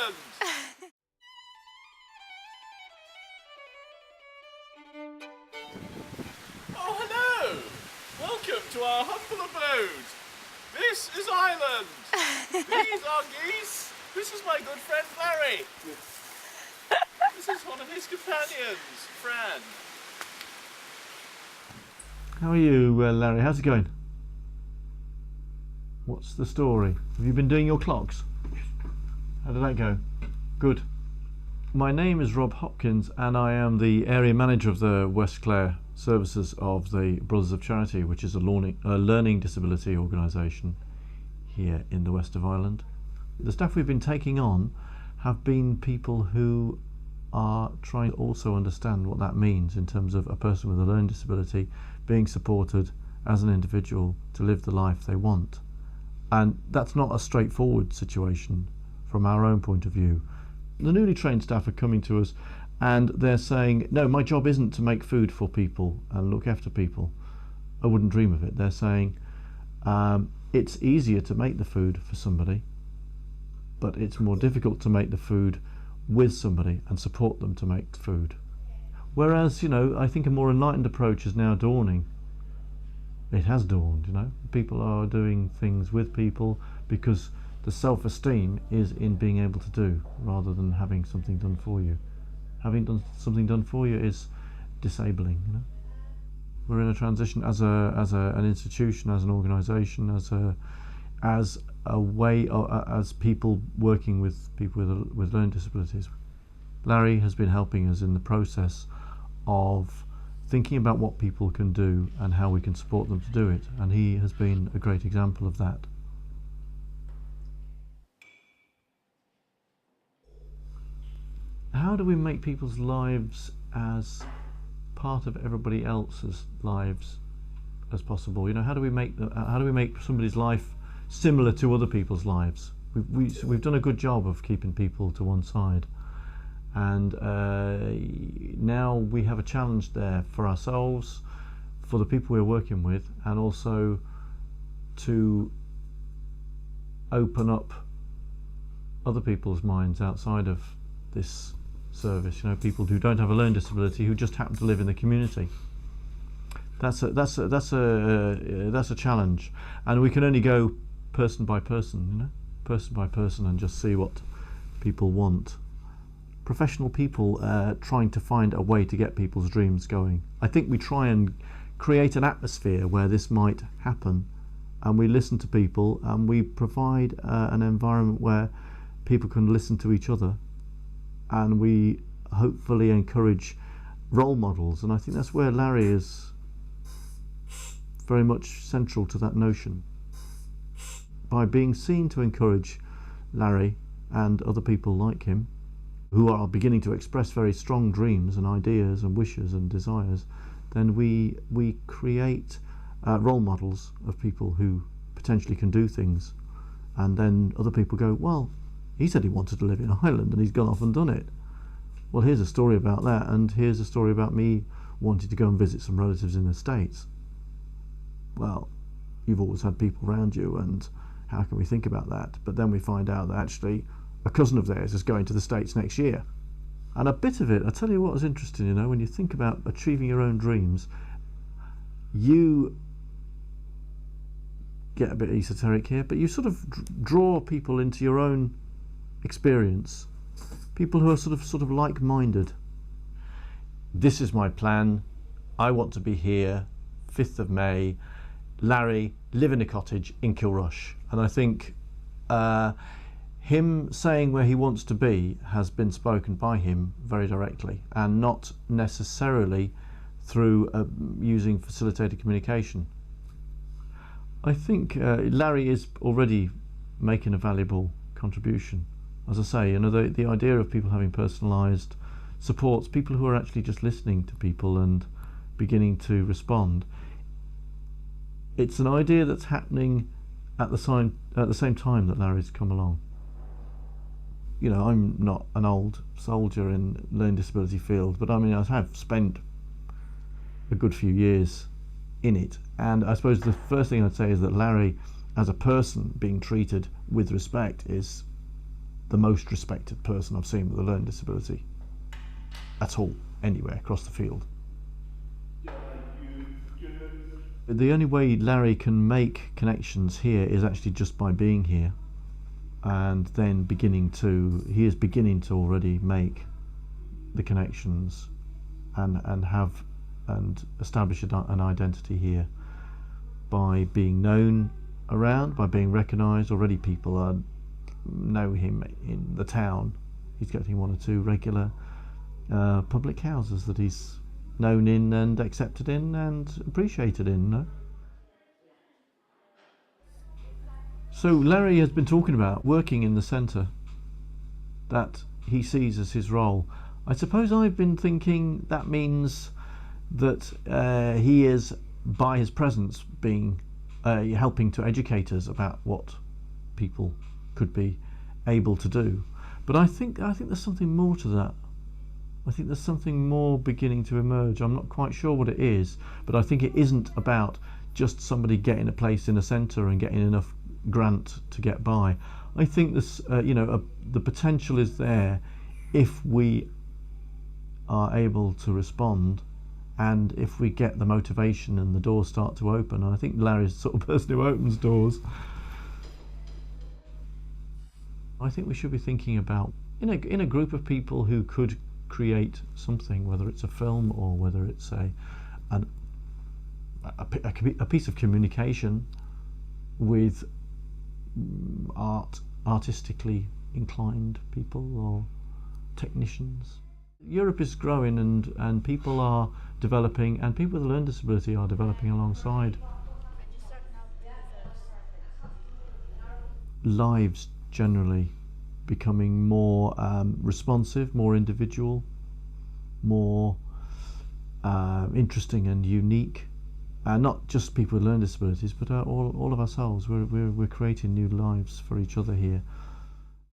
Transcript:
Ireland! Oh, hello! Welcome to our humble abode. This is Ireland. These are geese. This is my good friend Larry. This is one of his companions, Fran. How are you, Larry? How's it going? What's the story? Have you been doing your clocks? How did that go? Good. My name is Rob Hopkins and I am the area manager of the West Clare services of the Brothers of Charity, which is a learning disability organisation here in the west of Ireland. The staff we've been taking on have been people who are trying to also understand what that means in terms of a person with a learning disability being supported as an individual to live the life they want. And that's not a straightforward situation from our own point of view. The newly trained staff are coming to us and they're saying, no, my job isn't to make food for people and look after people. I wouldn't dream of it. They're saying it's easier to make the food for somebody, but it's more difficult to make the food with somebody and support them to make food. Whereas, I think a more enlightened approach is now dawning. It has dawned, People are doing things with people because the self-esteem is in being able to do rather than having something done for you. Having something done for you is disabling, We're in a transition as an institution, as an organisation, as a way, as people working with people with learning disabilities. Larry has been helping us in the process of thinking about what people can do and how we can support them to do it, and he has been a great example of that. How do we make people's lives as part of everybody else's lives as possible? How do we make somebody's life similar to other people's lives? We've done a good job of keeping people to one side, and now we have a challenge there for ourselves, for the people we're working with, and also to open up other people's minds outside of this service. People who don't have a learning disability who just happen to live in the community. That's a challenge, and we can only go person by person, and just see what people want. Professional people trying to find a way to get people's dreams going. I think we try and create an atmosphere where this might happen, and we listen to people and we provide an environment where people can listen to each other, and we hopefully encourage role models, and I think that's where Larry is very much central to that notion. By being seen to encourage Larry and other people like him who are beginning to express very strong dreams and ideas and wishes and desires, then we create role models of people who potentially can do things, and then other people go, well, he said he wanted to live in Ireland and he's gone off and done it. Well, here's a story about that, and here's a story about me wanting to go and visit some relatives in the States. Well, you've always had people around you, and how can we think about that? But then we find out that actually a cousin of theirs is going to the States next year. And a bit of it, I tell you what is interesting, when you think about achieving your own dreams, you get a bit esoteric here, but you sort of draw people into your own experience, people who are sort of like-minded. This is my plan. I want to be here 5th of May. Larry, live in a cottage in Kilrush. And I think him saying where he wants to be has been spoken by him very directly, and not necessarily through using facilitated communication. I think Larry is already making a valuable contribution. As I say, the idea of people having personalised supports, people who are actually just listening to people and beginning to respond. It's an idea that's happening at the same time that Larry's come along. I'm not an old soldier in learning disability field, but I have spent a good few years in it, and I suppose the first thing I'd say is that Larry, as a person being treated with respect, is the most respected person I've seen with a learning disability at all, anywhere across the field. The only way Larry can make connections here is actually just by being here, and then he is beginning to already make the connections and establish an identity here by being known around, by being recognised. Already people know him in the town. He's getting 1 or 2 regular public houses that he's known in and accepted in and appreciated in. No? So Larry has been talking about working in the centre that he sees as his role. I suppose I've been thinking that means that he is, by his presence, being helping to educate us about what people could be able to do. But I think there's something more to that. I think there's something more beginning to emerge. I'm not quite sure what it is, but I think it isn't about just somebody getting a place in a centre and getting enough grant to get by. I think this, the potential is there if we are able to respond, and if we get the motivation and the doors start to open. And I think Larry's the sort of person who opens doors. I think we should be thinking about in a group of people who could create something, whether it's a film or whether it's a piece of communication with artistically inclined people or technicians. Europe is growing and people are developing, and people with a learning disability are developing alongside. Lives generally becoming more responsive, more individual, more interesting and unique. Not just people with learning disabilities, but all of ourselves. We're creating new lives for each other here.